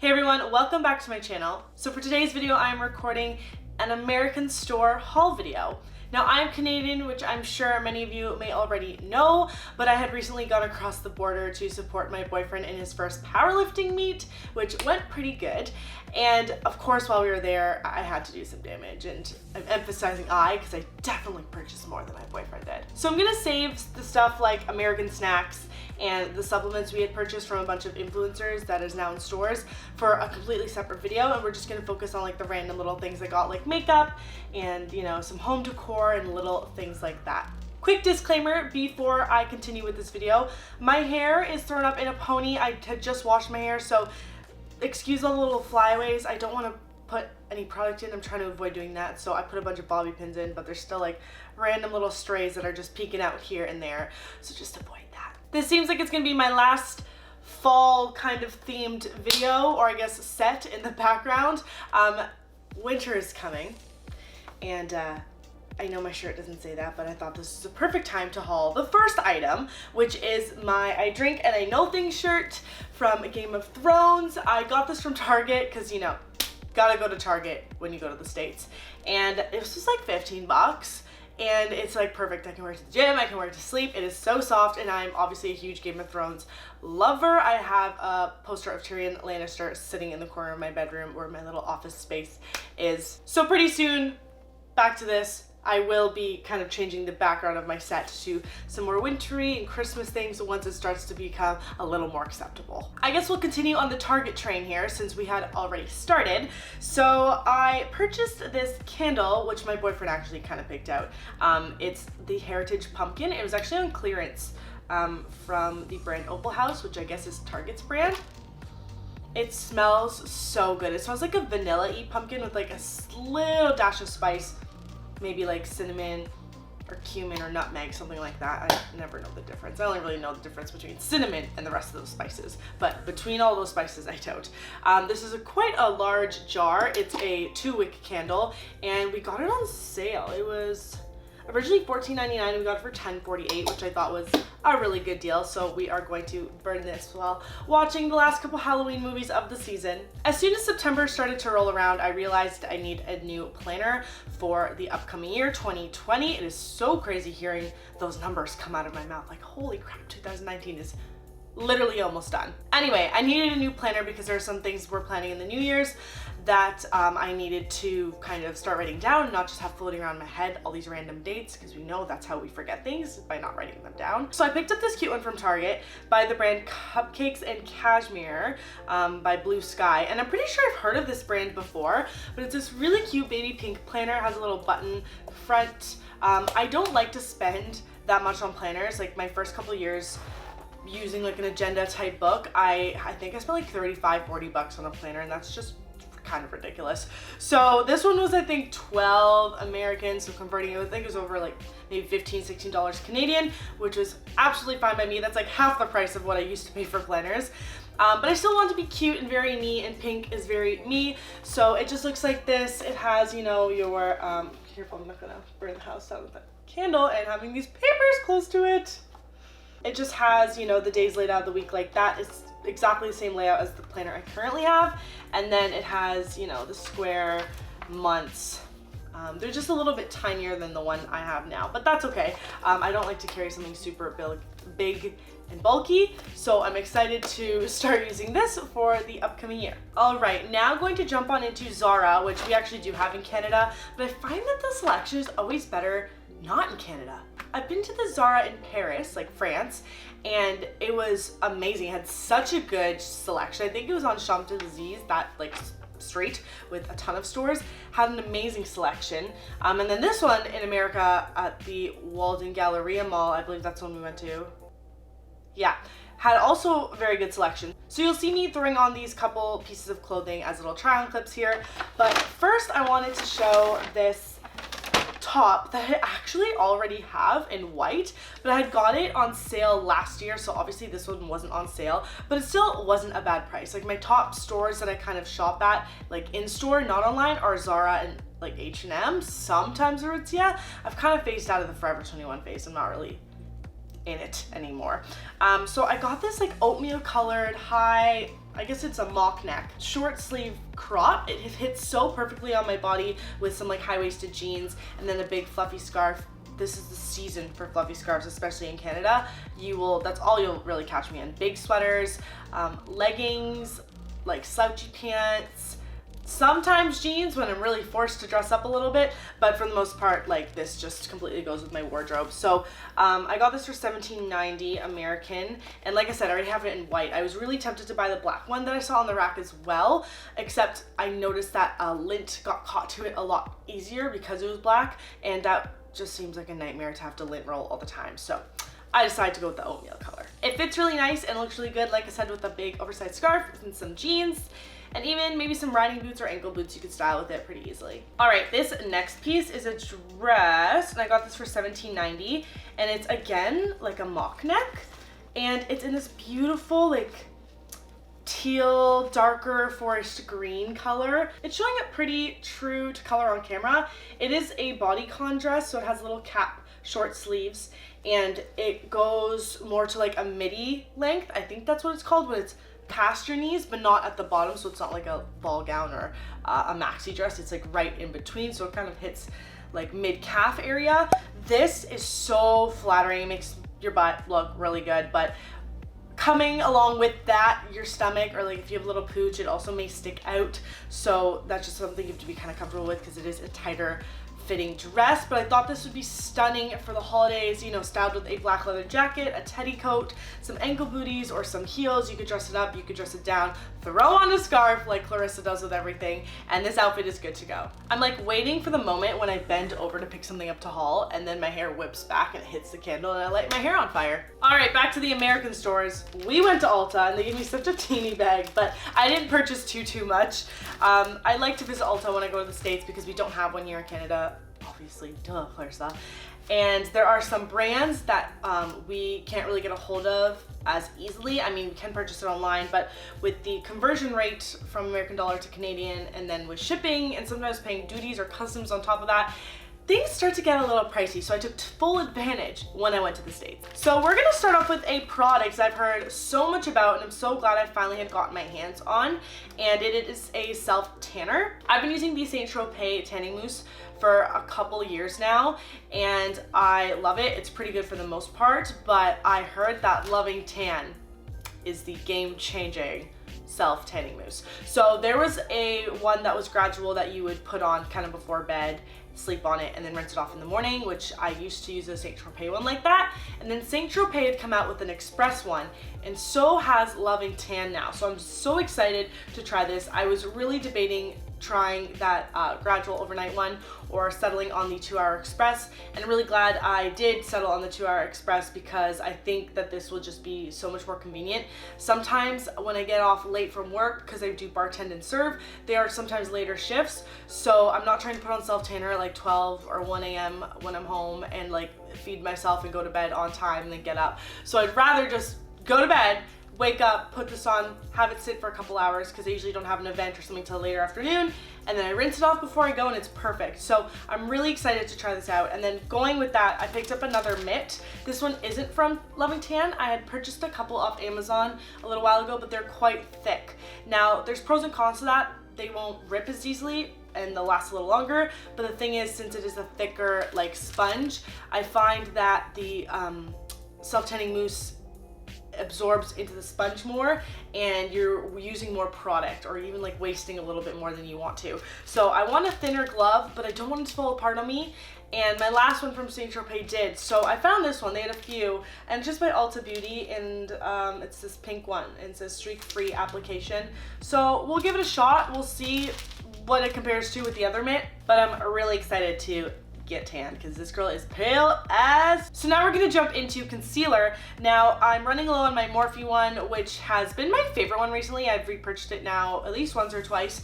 Hey everyone, welcome back to my channel. So for today's video, I'm recording an American store haul video. Now I'm Canadian, which I'm sure many of you may already know, but I had recently gone across the border to support my boyfriend in his first powerlifting meet, which went pretty good. And of course, while we were there, I had to do some damage, and I'm emphasizing I, because I definitely purchased more than my boyfriend did. So I'm gonna save the stuff like American snacks and the supplements we had purchased from a bunch of influencers that is now in stores for a completely separate video, and we're just gonna focus on like the random little things I got, like makeup and, you know, some home decor and little things like that. Quick disclaimer before I continue with this video, my hair is thrown up in a pony. I had just washed my hair, so excuse all the little flyaways. I don't want to put any product in. I'm trying to avoid doing that, so I put a bunch of bobby pins in, but there's still like random little strays that are just peeking out here and there, so just avoid that. This seems like it's gonna be my last fall kind of themed video, or I guess set in the background. Winter is coming, and I know my shirt doesn't say that, but I thought this was a perfect time to haul the first item, which is my I Drink and I Know Things shirt from Game of Thrones. I got this from Target because, you know, gotta go to Target when you go to the States. And it was just like 15 bucks. And it's like perfect. I can wear it to the gym, I can wear it to sleep. It is so soft, and I'm obviously a huge Game of Thrones lover. I have a poster of Tyrion Lannister sitting in the corner of my bedroom where my little office space is. So pretty soon, back to this, I will be kind of changing the background of my set to some more wintry and Christmas things once it starts to become a little more acceptable. I guess we'll continue on the Target train here since we had already started. So I purchased this candle, which my boyfriend actually kind of picked out. It's the Heritage Pumpkin. It was actually on clearance from the brand Opal House, which I guess is Target's brand. It smells so good. It smells like a vanilla-y pumpkin with like a little dash of spice. Maybe like cinnamon or cumin or nutmeg, something like that. I never know the difference. I only really know the difference between cinnamon and the rest of those spices, but between all those spices, I don't. This is quite a large jar. It's a 2-wick candle, and we got it on sale. It was originally $14.99 and we got it for $10.48, which I thought was a really good deal. So we are going to burn this while watching the last couple Halloween movies of the season. As soon as September started to roll around, I realized I need a new planner for the upcoming year, 2020. It is so crazy hearing those numbers come out of my mouth. Like, holy crap, 2019 is literally almost done. Anyway, I needed a new planner because there are some things we're planning in the New Year's that I needed to kind of start writing down and not just have floating around my head all these random dates, because we know that's how we forget things, by not writing them down. So I picked up this cute one from Target by the brand Cupcakes and Cashmere by Blue Sky, and I'm pretty sure I've heard of this brand before, but it's this really cute baby pink planner. It has a little button front. I don't like to spend that much on planners. Like my first couple years using like an agenda type book, I think I spent like 35-40 bucks on a planner, and that's just kind of ridiculous. So this one was, I think, 12 American, so converting it, I think it was over like maybe $15-16 Canadian, which was absolutely fine by me. That's like half the price of what I used to pay for planners. But I still want to be cute and very me, and pink is very me. So it just looks like this. It has, you know, your, careful, I'm not gonna burn the house down with that candle and having these papers close to it. It just has, you know, the days laid out of the week like that. It's exactly the same layout as the planner I currently have. And then it has, you know, the square months. They're just a little bit tinier than the one I have now, but that's okay. I don't like to carry something super big and bulky, so I'm excited to start using this for the upcoming year. All right, now going to jump on into Zara, which we actually do have in Canada, but I find that the selection is always better not in Canada. I've been to the Zara in Paris, like France, and it was amazing. It had such a good selection. I think it was on Champs-Élysées, that like street with a ton of stores, had an amazing selection. And then this one in America at the Walden Galleria Mall, I believe that's the one we went to. Yeah, had also a very good selection. So you'll see me throwing on these couple pieces of clothing as little try-on clips here. But first I wanted to show this top that I actually already have in white, but I had got it on sale last year, so obviously this one wasn't on sale, but it still wasn't a bad price. Like my top stores that I kind of shop at, like in store, not online, are Zara and like H&M, sometimes Aritzia. I've kind of phased out of the Forever 21 phase. I'm not really in it anymore. So I got this like oatmeal colored high, I guess it's a mock neck, short sleeve crop. It fits so perfectly on my body with some like high-waisted jeans and then a big fluffy scarf. This is the season for fluffy scarves, especially in Canada. That's all you'll really catch me in. Big sweaters, leggings, like slouchy pants, sometimes jeans when I'm really forced to dress up a little bit, but for the most part, like this just completely goes with my wardrobe. So I got this for $17.90 American, and like I said, I already have it in white. I was really tempted to buy the black one that I saw on the rack as well, except I noticed that lint got caught to it a lot easier because it was black, and that just seems like a nightmare to have to lint roll all the time. So I decided to go with the oatmeal color. It fits really nice and looks really good, like I said, with a big oversized scarf and some jeans. And even maybe some riding boots or ankle boots you could style with it pretty easily. All right, this next piece is a dress, and I got this for $17.90, and it's again like a mock neck, and it's in this beautiful like teal, darker forest green color. It's showing up pretty true to color on camera. It is a bodycon dress, so it has a little cap, short sleeves, and it goes more to like a midi length. I think that's what it's called when it's past your knees, but not at the bottom, so it's not like a ball gown or a maxi dress. It's like right in between, so it kind of hits like mid-calf area. This is so flattering. It makes your butt look really good, but coming along with that, your stomach, or like if you have a little pooch, it also may stick out, so that's just something you have to be kind of comfortable with because it is a tighter fitting dress. But I thought this would be stunning for the holidays, you know, styled with a black leather jacket, a teddy coat, some ankle booties, or some heels. You could dress it up, you could dress it down, throw on a scarf like Clarissa does with everything, and this outfit is good to go. I'm like waiting for the moment when I bend over to pick something up to haul, and then my hair whips back and it hits the candle and I light my hair on fire. All right, back to the American stores. We went to Ulta and they gave me such a teeny bag, but I didn't purchase too much. I like to visit Ulta when I go to the States because we don't have one here in Canada. Obviously, duh, Clarissa. And there are some brands that we can't really get a hold of as easily. I mean, we can purchase it online, but with the conversion rate from American dollar to Canadian, and then with shipping and sometimes paying duties or customs on top of that, things start to get a little pricey. So I took full advantage when I went to the States. So we're gonna start off with a product I've heard so much about, and I'm so glad I finally had gotten my hands on, and it is a self tanner. I've been using the Saint Tropez tanning mousse for a couple years now, and I love it. It's pretty good for the most part, but I heard that Loving Tan is the game-changing self tanning mousse. So there was a one that was gradual that you would put on kind of before bed, sleep on it, and then rinse it off in the morning, which I used to use a Saint Tropez one like that. And then Saint Tropez had come out with an express one, and so has Loving Tan now. So I'm so excited to try this. I was really debating trying that gradual overnight one or settling on the 2-hour express, and I'm really glad I did settle on the 2-hour express because I think that this will just be so much more convenient. Sometimes when I get off late from work, because I do bartend and serve, they are sometimes later shifts, so I'm not trying to put on self tanner at like 12 or 1 a.m. when I'm home and like feed myself and go to bed on time and then get up. So I'd rather just go to bed, wake up, put this on, have it sit for a couple hours because I usually don't have an event or something till later afternoon, and then I rinse it off before I go and it's perfect. So I'm really excited to try this out. And then going with that, I picked up another mitt. This one isn't from Loving Tan. I had purchased a couple off Amazon a little while ago, but they're quite thick. Now there's pros and cons to that. They won't rip as easily and they'll last a little longer, but the thing is, since it is a thicker like sponge, I find that the self-tanning mousse absorbs into the sponge more and you're using more product or even like wasting a little bit more than you want to. So I want a thinner glove, but I don't want it to fall apart on me, and my last one from Saint Tropez did. So I found this one, they had a few, and just by Ulta Beauty, and it's this pink one and it says streak free application. So we'll give it a shot, we'll see what it compares to with the other mitt, but I'm really excited to get tan because this girl is pale as. So now we're gonna jump into concealer. Now I'm running low on my Morphe one, which has been my favorite one recently. I've repurchased it now at least once or twice,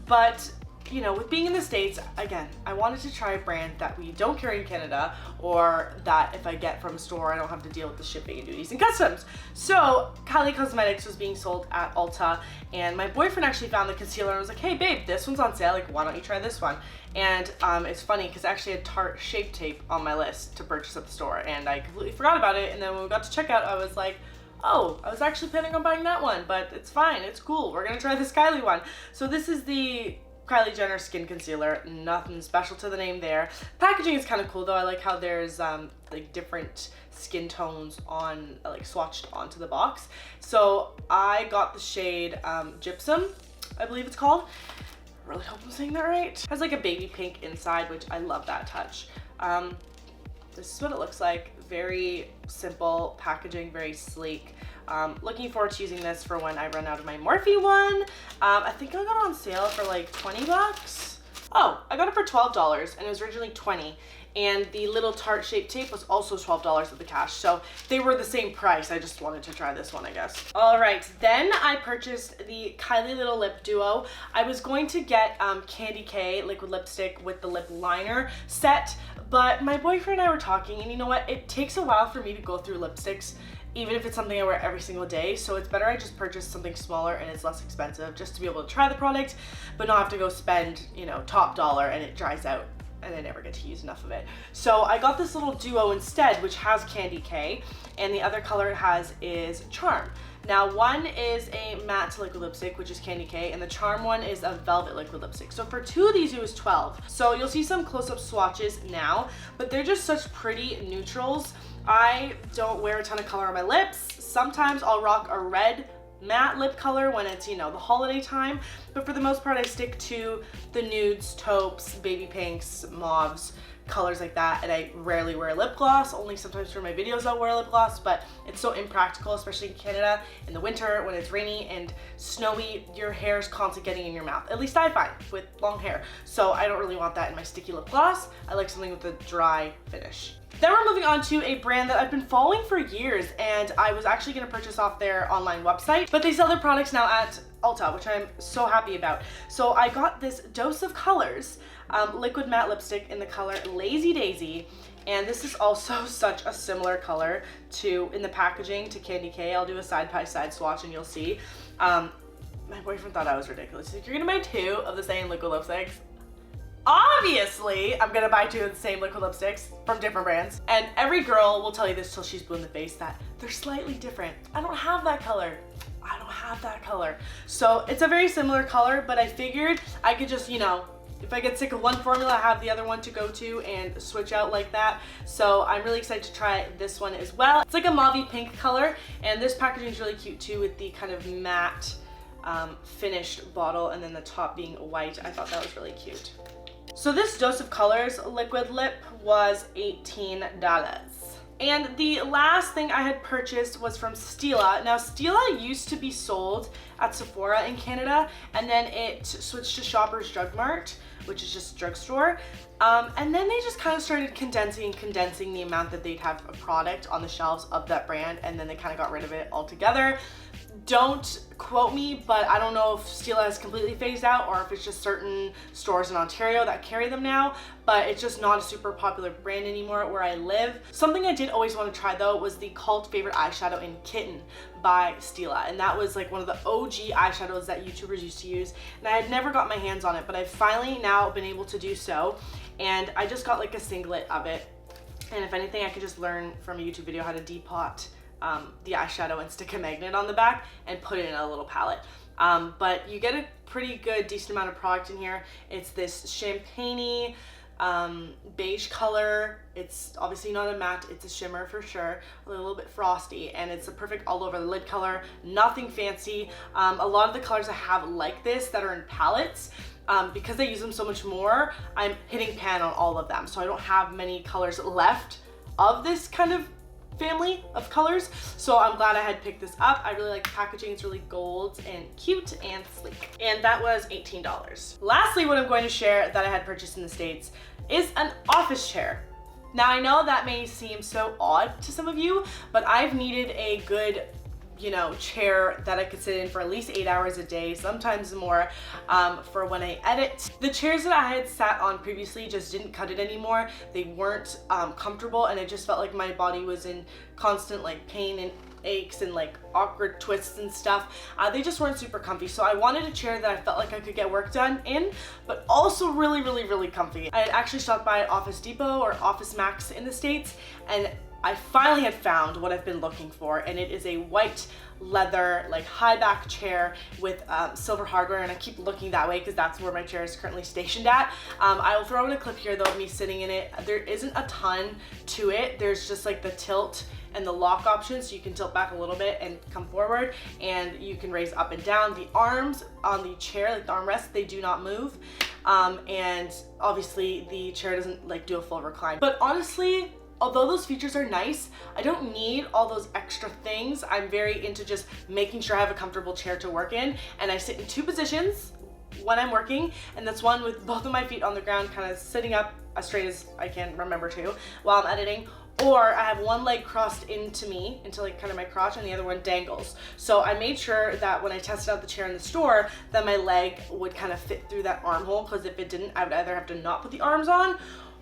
but you know, with being in the States, again, I wanted to try a brand that we don't carry in Canada, or that if I get from a store, I don't have to deal with the shipping and duties and customs. So Kylie Cosmetics was being sold at Ulta, and my boyfriend actually found the concealer and was like, hey babe, this one's on sale, like why don't you try this one? And it's funny because I actually had Tarte Shape Tape on my list to purchase at the store, and I completely forgot about it, and then when we got to checkout, I was like, oh, I was actually planning on buying that one, but it's fine, it's cool, we're gonna try this Kylie one. So this is the Kylie Jenner Skin Concealer, nothing special to the name there. Packaging is kind of cool though. I like how there's like different skin tones on, like swatched onto the box. So I got the shade Gypsum, I believe it's called. I really hope I'm saying that right. It has like a baby pink inside, which I love that touch. This is what it looks like. Very simple packaging, very sleek. Looking forward to using this for when I run out of my Morphe one. I think I got it on sale for like 20 bucks. Oh, I got it for $12 and it was originally 20. And the little Tarte Shape Tape was also $12 at the cash. So they were the same price. I just wanted to try this one, I guess. All right, then I purchased the Kylie Little Lip Duo. I was going to get Candy K liquid lipstick with the lip liner set, but my boyfriend and I were talking, and you know what? It takes a while for me to go through lipsticks, even if it's something I wear every single day. So it's better I just purchase something smaller and it's less expensive, just to be able to try the product, but not have to go spend, you know, top dollar and it dries out and I never get to use enough of it. So I got this little duo instead, which has Candy K, and the other color it has is Charm. Now one is a matte liquid lipstick, which is Candy K, and the Charm one is a velvet liquid lipstick. So for two of these it was $12. So you'll see some close-up swatches now, but they're just such pretty neutrals. I don't wear a ton of color on my lips. Sometimes I'll rock a red matte lip color when it's, you know, the holiday time, but for the most part I stick to the nudes, taupes, baby pinks, mauves, colors like that, and I rarely wear lip gloss. Only sometimes for my videos I'll wear lip gloss, but it's so impractical, especially in Canada in the winter when it's rainy and snowy. Your hair's constantly getting in your mouth, at least I find with long hair, so I don't really want that in my sticky lip gloss. I like something with a dry finish. Then we're moving on to a brand that I've been following for years, and I was actually going to purchase off their online website, but they sell their products now at Ulta, which I'm so happy about. So I got this Dose of Colors liquid matte lipstick in the color Lazy Daisy, and this is also such a similar color to, in the packaging, to Candy K. I'll do a side-by-side swatch and you'll see. My boyfriend thought I was ridiculous. He's like, you're gonna buy two of the same liquid lipsticks? Obviously, I'm gonna buy two of the same liquid lipsticks from different brands. And every girl will tell you this till she's blue in the face, that they're slightly different. I don't have that color. I don't have that color. So it's a very similar color, but I figured I could just, you know, if I get sick of one formula, I have the other one to go to and switch out like that. So I'm really excited to try this one as well. It's like a mauve pink color, and this packaging is really cute too, with the kind of matte finished bottle and then the top being white. I thought that was really cute. So this Dose of Colors liquid lip was $18. And the last thing I had purchased was from Stila. Now Stila used to be sold at Sephora in Canada, and then it switched to Shoppers Drug Mart, which is just a drugstore. And then they just kind of started condensing the amount that they'd have a product on the shelves of that brand, and then they kind of got rid of it altogether. Don't quote me, but I don't know if Stila has completely phased out or if it's just certain stores in Ontario that carry them now, but it's just not a super popular brand anymore where I live. Something I did always want to try though was the cult favorite eyeshadow in Kitten by Stila, and that was like one of the OG eyeshadows that YouTubers used to use, and I had never got my hands on it, but I've finally now been able to do so, and I just got like a singlet of it, and if anything I could just learn from a YouTube video how to depot the eyeshadow and stick a magnet on the back and put it in a little palette. But you get a pretty good decent amount of product in here. It's this champagne-y beige color. It's obviously not a matte, it's a shimmer for sure, a little bit frosty, and it's a perfect all over the lid color, nothing fancy. A lot of the colors I have like this that are in palettes, because I use them so much more, I'm hitting pan on all of them, so I don't have many colors left of this kind of family of colors, so I'm glad I had picked this up. I really like the packaging. It's really gold and cute and sleek, and that was $18. Lastly, what I'm going to share that I had purchased in the States is an office chair. Now I know that may seem so odd to some of you, but I've needed a good you know, chair that I could sit in for at least 8 hours a day, sometimes more, for when I edit. The chairs that I had sat on previously just didn't cut it anymore. They weren't comfortable, and I just felt like my body was in constant like pain and aches and like awkward twists and stuff. They just weren't super comfy, so I wanted a chair that I felt like I could get work done in, but also really comfy. I had actually stopped by at Office Depot or Office Max in the States, and I finally had found what I've been looking for, and it is a white leather like high back chair with silver hardware, and I keep looking that way because that's where my chair is currently stationed at. I will throw in a clip here though of me sitting in it. There isn't a ton to it. There's just like the tilt and the lock option, so you can tilt back a little bit and come forward, and you can raise up and down. The arms on the chair, like the armrests, they do not move, and obviously the chair doesn't like do a full recline. But honestly, although those features are nice, I don't need all those extra things. I'm very into just making sure I have a comfortable chair to work in, and I sit in 2 positions when I'm working, and that's one with both of my feet on the ground, kind of sitting up as straight as I can remember to while I'm editing, or I have one leg crossed into like kind of my crotch, and the other one dangles. So I made sure that when I tested out the chair in the store that my leg would kind of fit through that armhole, because if it didn't, I would either have to not put the arms on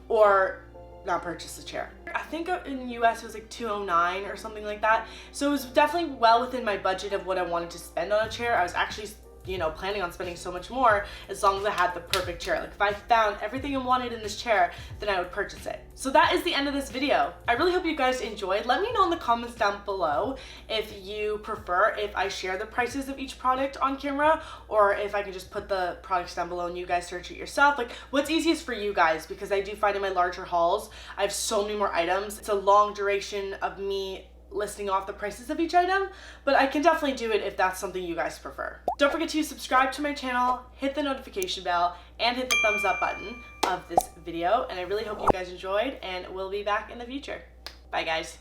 or not purchase the chair. I think in the US it was like $209 or something like that. So it was definitely well within my budget of what I wanted to spend on a chair. I was actually, you know, planning on spending so much more as long as I had the perfect chair. Like if I found everything I wanted in this chair, then I would purchase it. So that is the end of this video. I really hope you guys enjoyed. Let me know in the comments down below if you prefer if I share the prices of each product on camera, or if I can just put the products down below and you guys search it yourself. Like what's easiest for you guys, because I do find in my larger hauls, I have so many more items. It's a long duration of me listing off the prices of each item, but I can definitely do it if that's something you guys prefer. Don't forget to subscribe to my channel, hit the notification bell, and hit the thumbs up button of this video, and I really hope you guys enjoyed, and we'll be back in the future. Bye guys.